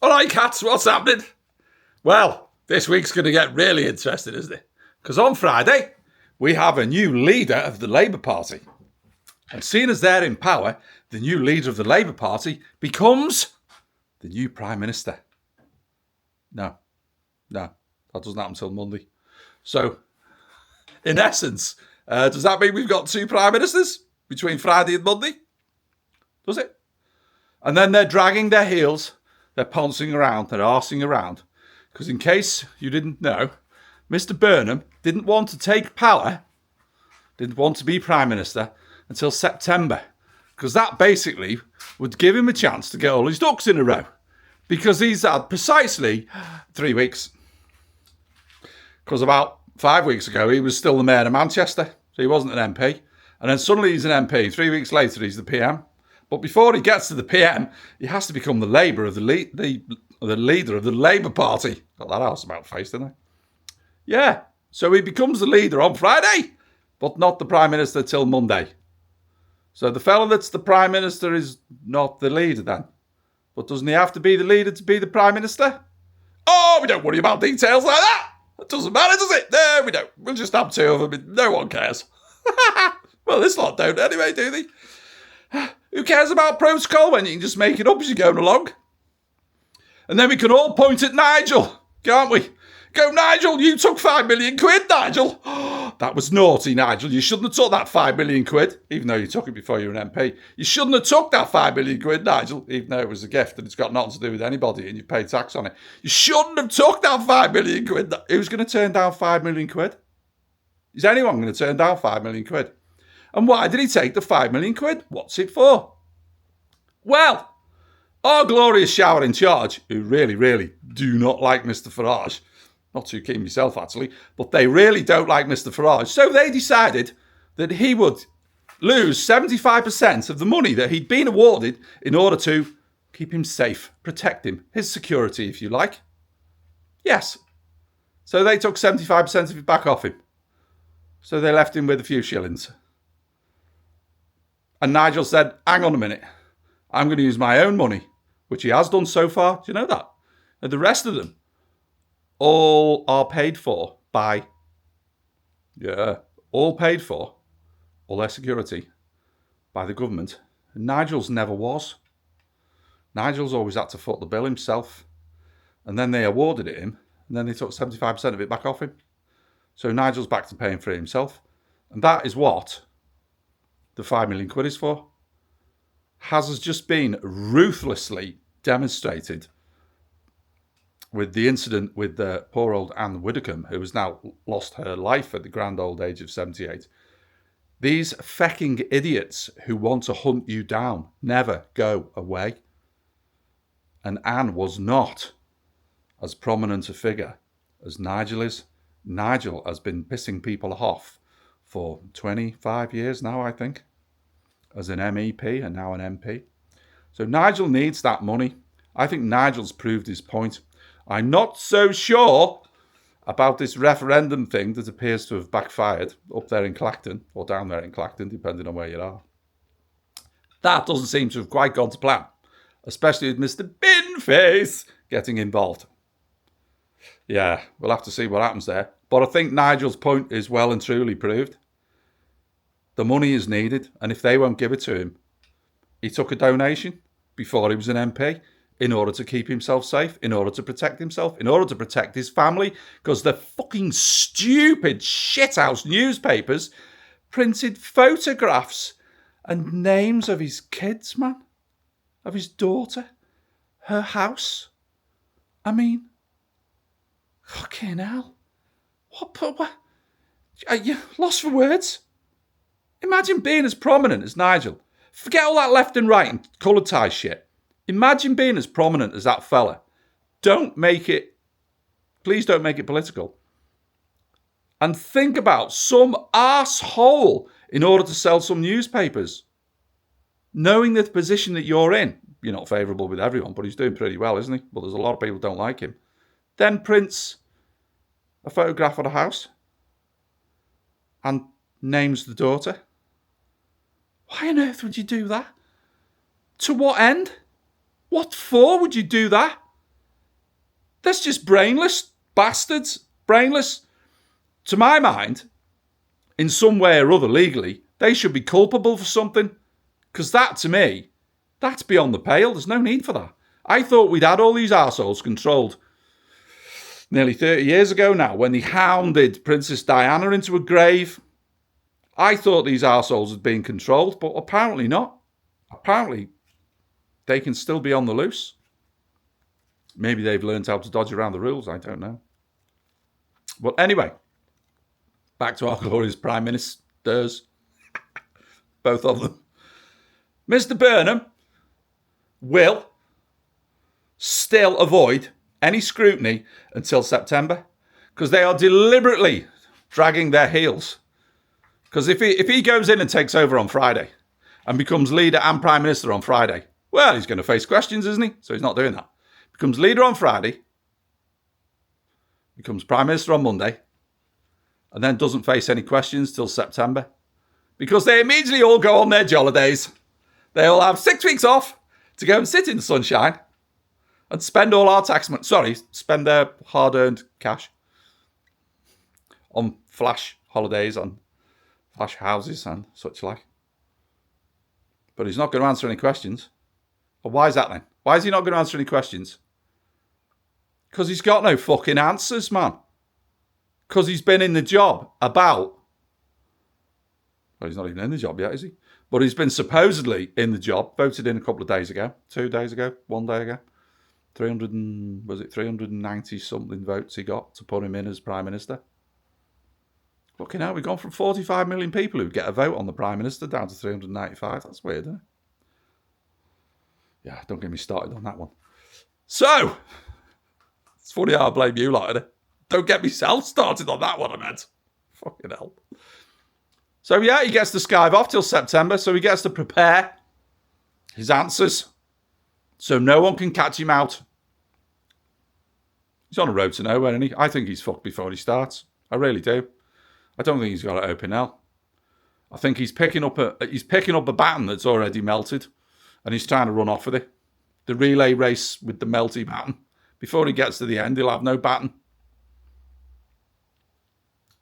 All right, cats, what's happening? Well, this week's going to get really interesting, isn't it? Because on Friday, we have a new leader of the Labour Party. And seeing as they're in power, the new leader of the Labour Party becomes the new Prime Minister. No, that doesn't happen until Monday. So, in essence, does that mean we've got two Prime Ministers between Friday and Monday? Does it? And then they're dragging their heels, they're pouncing around, they're arsing around. Because in case you didn't know, Mr. Burnham didn't want to take power, didn't want to be Prime Minister until September. Because that basically would give him a chance to get all his ducks in a row. Because he's had precisely 3 weeks. Because about 5 weeks ago, he was still the Mayor of Manchester. So he wasn't an MP. And then suddenly he's an MP. 3 weeks later, he's the PM. But before he gets to the PM, he has to become the leader of the Labour Party. Got that house about face, didn't I? Yeah. So he becomes the leader on Friday, but not the Prime Minister till Monday. So the fellow that's the Prime Minister is not the leader then. But doesn't he have to be the leader to be the Prime Minister? Oh, we don't worry about details like that. It doesn't matter, does it? No, we don't. We'll just have two of them. No one cares. Well, this lot don't anyway, do they? Who cares about protocol when you can just make it up as you're going along? And then we can all point at Nigel, can't we? Go, Nigel, you took 5 million quid, Nigel. That was naughty, Nigel. You shouldn't have took that 5 million quid, even though you took it before you were an MP. You shouldn't have took that 5 million quid, Nigel, even though it was a gift and it's got nothing to do with anybody and you paid tax on it. You shouldn't have took that 5 million quid. Who's going to turn down 5 million quid? Is anyone going to turn down 5 million quid? And why did he take the 5 million quid? What's it for? Well, our glorious shower in charge, who really, really do not like Mr. Farage, not too keen myself actually, but they really don't like Mr. Farage, so they decided that he would lose 75% of the money that he'd been awarded in order to keep him safe, protect him, his security, if you like. Yes. So they took 75% of it back off him. So they left him with a few shillings. And Nigel said, hang on a minute, I'm going to use my own money, which he has done so far. Do you know that? And the rest of them all are paid for by, all paid for, all their security, by the government. And Nigel's never was. Nigel's always had to foot the bill himself. And then they awarded it him, and then they took 75% of it back off him. So Nigel's back to paying for it himself. And that is what the 5 million quid is for. Has just been ruthlessly demonstrated with the incident with the poor old Anne Widdecombe, who has now lost her life at the grand old age of 78. These fecking idiots who want to hunt you down never go away. And Anne was not as prominent a figure as Nigel is. Nigel has been pissing people off for 25 years now, I think, as an MEP and now an MP. So Nigel needs that money. I think Nigel's proved his point. I'm not so sure about this referendum thing that appears to have backfired up there in Clacton, or down there in Clacton, depending on where you are. That doesn't seem to have quite gone to plan, especially with Mr. Binface getting involved. Yeah, we'll have to see what happens there. But I think Nigel's point is well and truly proved. The money is needed, and if they won't give it to him, he took a donation before he was an MP in order to keep himself safe, in order to protect himself, in order to protect his family, because the fucking stupid shithouse newspapers printed photographs and names of his kids, man, of his daughter, her house. I mean, fucking hell. What? Are you lost for words? Imagine being as prominent as Nigel. Forget all that left and right and coloured tie shit. Imagine being as prominent as that fella. Please don't make it political. And think about some arsehole in order to sell some newspapers. Knowing the position that you're in, you're not favourable with everyone, but he's doing pretty well, isn't he? But there's a lot of people who don't like him. Then prints a photograph of a house and names the daughter. Why on earth would you do that? To what end? What for would you do that? That's just brainless bastards. Brainless. To my mind, in some way or other legally, they should be culpable for something. Because that, to me, that's beyond the pale. There's no need for that. I thought we'd had all these arseholes controlled nearly 30 years ago now, when they hounded Princess Diana into a grave. I thought these arseholes had been controlled, but apparently not. Apparently, they can still be on the loose. Maybe they've learned how to dodge around the rules, I don't know. But anyway, back to our glorious Prime Ministers. Both of them. Mr. Burnham will still avoid any scrutiny until September, because they are deliberately dragging their heels. Because if he goes in and takes over on Friday and becomes leader and Prime Minister on Friday, well, he's going to face questions, isn't he? So he's not doing that. Becomes leader on Friday, becomes Prime Minister on Monday, and then doesn't face any questions till September. Because they immediately all go on their jollidays. They all have 6 weeks off to go and sit in the sunshine and spend all our tax money. Sorry, spend their hard-earned cash on flash holidays, on flash houses and such like. But he's not going to answer any questions. Well, why is that then? Why is he not going to answer any questions? Because he's got no fucking answers, man. Because he's been in the job about... Well, he's not even in the job yet, is he? But he's been supposedly in the job, voted in a couple of days ago, 2 days ago, 1 day ago. 390 something votes he got to put him in as Prime Minister. Fucking hell, we've gone from 45 million people who get a vote on the Prime Minister down to 395. That's weird, isn't it? Yeah, don't get me started on that one. So, it's funny how I blame you lot, isn't it? Don't get myself started on that one, I meant. Fucking hell. So, yeah, he gets to skive off till September, so he gets to prepare his answers so no one can catch him out. He's on a road to nowhere, isn't he? I think he's fucked before he starts. I really do. I don't think he's got it open now. I think he's picking up a baton that's already melted, and he's trying to run off with it. The relay race with the melty baton. Before he gets to the end, he'll have no baton.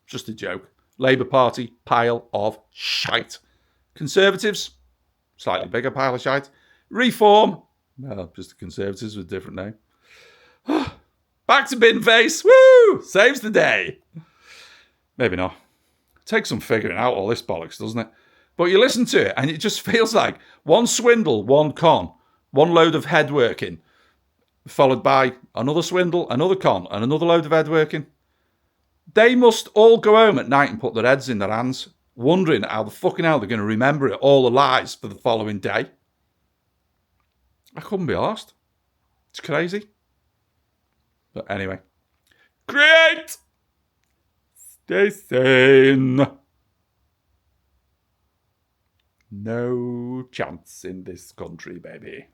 Just a joke. Labour Party, pile of shite. Conservatives, slightly bigger pile of shite. Reform, well, just the Conservatives with a different name. Back to bin face. Woo! Saves the day. Maybe not. It takes some figuring out all this bollocks, doesn't it? But you listen to it and it just feels like one swindle, one con, one load of head working, followed by another swindle, another con, and another load of head working. They must all go home at night and put their heads in their hands, wondering how the fucking hell they're going to remember it, all the lies for the following day. I couldn't be arsed. It's crazy. But anyway. Great! Stay sane. No chance in this country, baby.